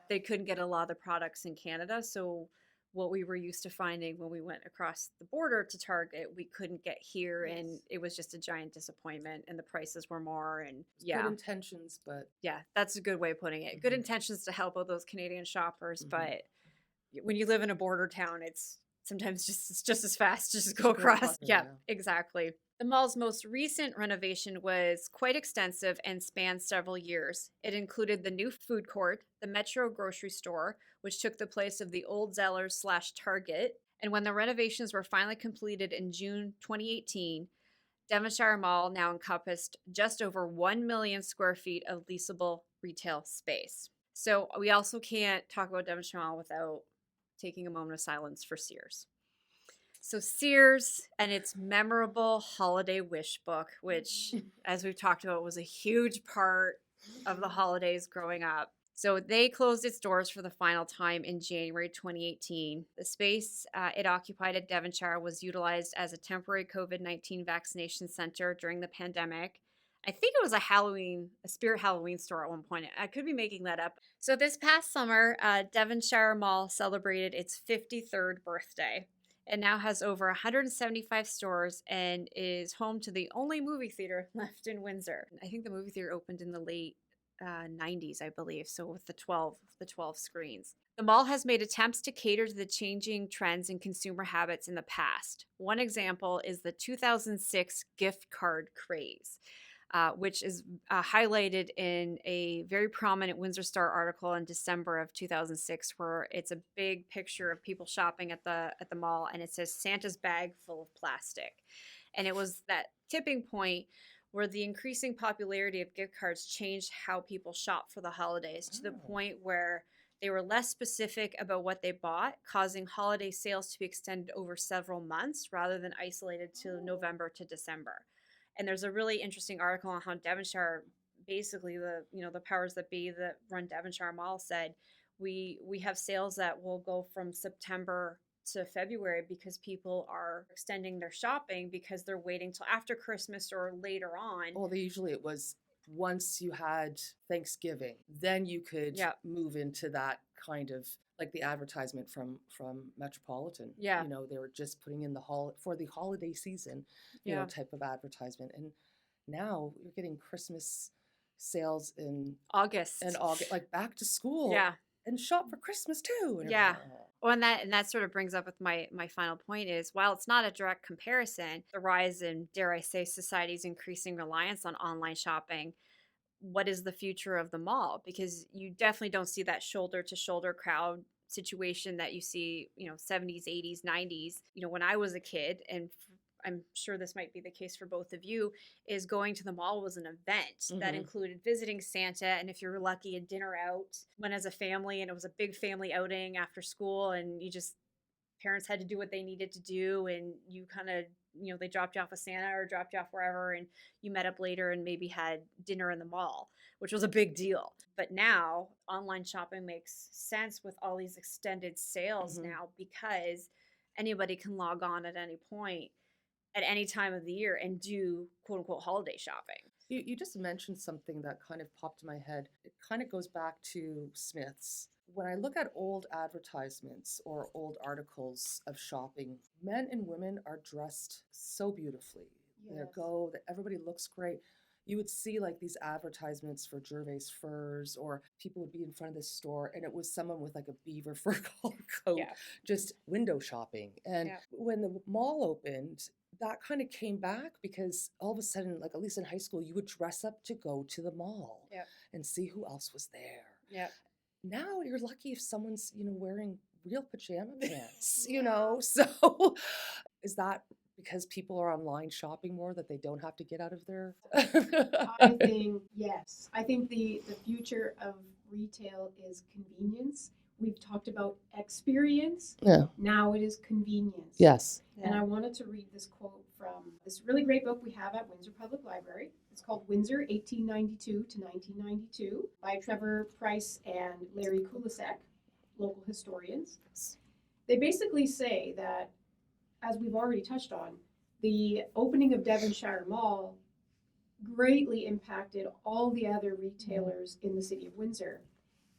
they couldn't get a lot of the products in Canada. So what we were used to finding when we went across the border to Target, we couldn't get here, and it was just a giant disappointment, and the prices were more, and Good intentions, but yeah, that's a good way of putting it. Good intentions to help out those Canadian shoppers, but when you live in a border town, it's sometimes it's just as fast to just go across. Yeah, exactly. The mall's most recent renovation was quite extensive and spanned several years. It included the new food court, the Metro grocery store, which took the place of the old Zellers / Target. And when the renovations were finally completed in June 2018, Devonshire Mall now encompassed just over 1 million square feet of leasable retail space. So we also can't talk about Devonshire Mall without taking a moment of silence for Sears. So Sears and its memorable holiday wish book, which, as we've talked about, was a huge part of the holidays growing up. So they closed its doors for the final time in January 2018. The space it occupied at Devonshire was utilized as a temporary COVID-19 vaccination center during the pandemic. I think it was a Spirit Halloween store at one point. I could be making that up. So this past summer, Devonshire Mall celebrated its 53rd birthday. It now has over 175 stores and is home to the only movie theater left in Windsor. I think the movie theater opened in the late 90s, I believe, so with the 12 screens. The mall has made attempts to cater to the changing trends in consumer habits in the past. One example is the 2006 gift card craze, which is highlighted in a very prominent Windsor Star article in December of 2006, where it's a big picture of people shopping at the mall, and it says Santa's bag full of plastic. And it was that tipping point where the increasing popularity of gift cards changed how people shop for the holidays to the point where they were less specific about what they bought, causing holiday sales to be extended over several months rather than isolated to November to December. And there's a really interesting article on how Devonshire, basically the powers that be that run Devonshire Mall, said we have sales that will go from September to February because people are extending their shopping because they're waiting till after Christmas or later on. Well, usually it was once you had Thanksgiving, then you could move into that kind of like the advertisement from Metropolitan. Yeah. They were just putting in for the holiday season, type of advertisement. And now you're getting Christmas sales in August, like back to school. Yeah. And shop for Christmas too. And yeah. Well, and that sort of brings up with my final point is, while it's not a direct comparison, the rise in, dare I say, society's increasing reliance on online shopping, what is the future of the mall? Because you definitely don't see that shoulder to shoulder crowd situation that you see, 70s, 80s, 90s. When I was a kid, and I'm sure this might be the case for both of you, is going to the mall was an event that included visiting Santa, and if you're lucky, a dinner out, went as a family, and it was a big family outing after school, and parents had to do what they needed to do, and you kind of, they dropped you off with Santa or dropped you off wherever, and you met up later and maybe had dinner in the mall, which was a big deal. But now online shopping makes sense with all these extended sales now, because anybody can log on at any point at any time of the year and do quote unquote holiday shopping. You just mentioned something that kind of popped in my head. It kind of goes back to Smith's. when I look at old advertisements or old articles of shopping, men and women are dressed so beautifully. Yes. Everybody looks great. You would see like these advertisements for Gervais furs, or people would be in front of this store and it was someone with like a beaver fur collar coat, Yeah. just window shopping. And Yeah. when the mall opened, that kind of came back because all of a sudden, like at least in high school, you would dress up to go to the mall Yep. and see who else was there. Yep. Now you're lucky if someone's, wearing real pajama pants, Yeah. So is that because people are online shopping more that they don't have to get out of their I think, yes. I think the future of retail is convenience. We've talked about experience. Yeah. Now it is convenience. Yes. And I wanted to read this quote from this really great book we have at Windsor Public Library. It's called Windsor, 1892 to 1992 by Trevor Price and Larry Kulisek, local historians. They basically say that, as we've already touched on, the opening of Devonshire Mall greatly impacted all the other retailers in the city of Windsor.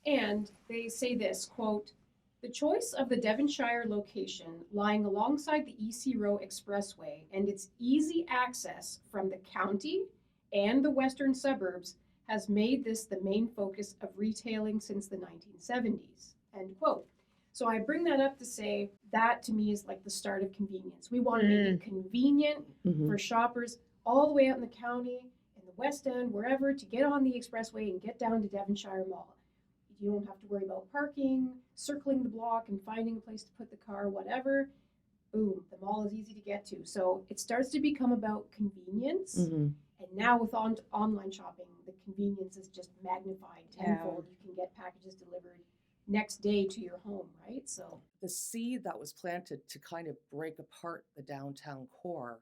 And they say this, quote, "The choice of the Devonshire location lying alongside the EC Row Expressway and its easy access from the county and the western suburbs has made this the main focus of retailing since the 1970s." End quote. So I bring that up to say that to me is like the start of convenience. We want to make it convenient for shoppers all the way out in the county, in the West End, wherever, to get on the expressway and get down to Devonshire Mall. You don't have to worry about parking, circling the block and finding a place to put the car, whatever. Boom, the mall is easy to get to. So it starts to become about convenience. And now with online shopping, the convenience is just magnified tenfold. You can get packages delivered next day to your home, right? So the seed that was planted to kind of break apart the downtown core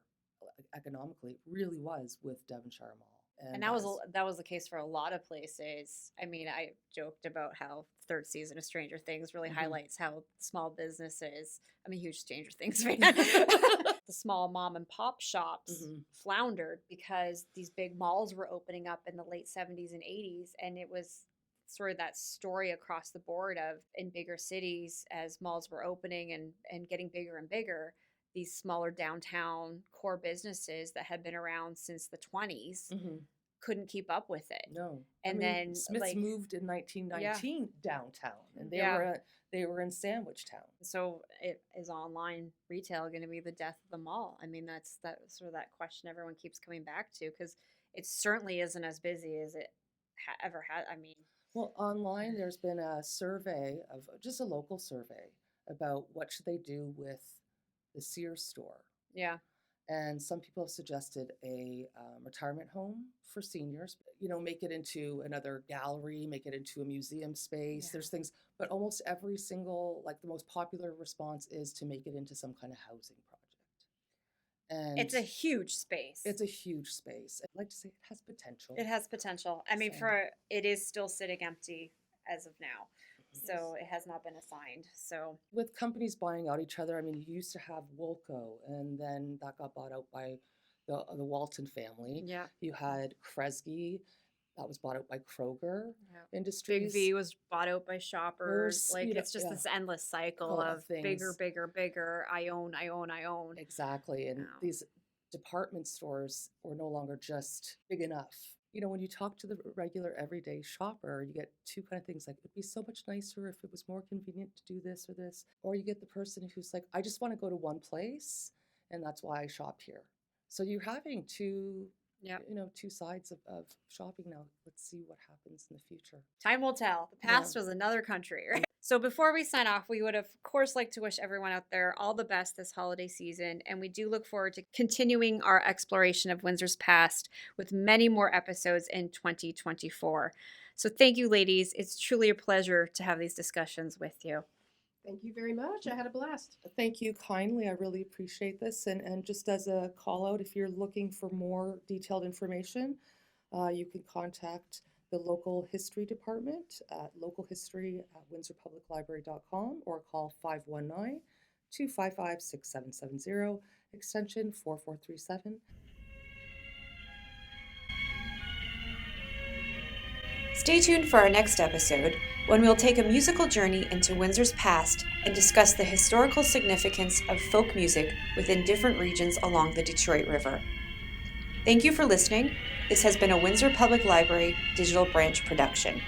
economically really was with Devonshire Mall. And that was the case for a lot of places. I mean, I joked about how third season of Stranger Things really highlights how small businesses, I'm a huge Stranger Things fan, the small mom and pop shops floundered because these big malls were opening up in the late 70s and 80s. And it was sort of that story across the board of in bigger cities as malls were opening and getting bigger and bigger, these smaller downtown core businesses that had been around since the 20s couldn't keep up with it. No. And then Smith's moved in 1919 downtown and they were in Sandwich Town. So is online retail going to be the death of the mall? I mean, that's sort of that question everyone keeps coming back to because it certainly isn't as busy as it ever had. I mean, well, online there's been a survey of just a local survey about what should they do with the Sears store. Yeah. And some people have suggested a retirement home for seniors, make it into another gallery, make it into a museum space. There's things, but almost every single, like the most popular response is to make it into some kind of housing project. And it's a huge space. It's a huge space. I'd like to say it has potential. It has potential. I mean, it is still sitting empty as of now. So it has not been assigned. So with companies buying out each other, I mean, you used to have Woolco, and then that got bought out by the Walton family. Yeah. You had Kresge, that was bought out by Kroger Industries. Big V was bought out by Shoppers. Like it's just this endless cycle of bigger, bigger, bigger. I own. Exactly, and these department stores were no longer just big enough. When you talk to the regular everyday shopper, you get two kind of things like, it'd be so much nicer if it was more convenient to do this or this. Or you get the person who's like, I just want to go to one place and that's why I shop here. So you're having two sides of shopping now. Let's see what happens in the future. Time will tell. The past was another country, right? So before we sign off, we would of course like to wish everyone out there all the best this holiday season. And we do look forward to continuing our exploration of Windsor's past with many more episodes in 2024. So thank you, ladies. It's truly a pleasure to have these discussions with you. Thank you very much. I had a blast. Thank you kindly. I really appreciate this. And just as a call out, if you're looking for more detailed information, you can contact the local history department at localhistory@windsorpubliclibrary.com or call 519-255-6770, extension 4437. Stay tuned for our next episode, when we'll take a musical journey into Windsor's past and discuss the historical significance of folk music within different regions along the Detroit River. Thank you for listening. This has been a Windsor Public Library Digital Branch production.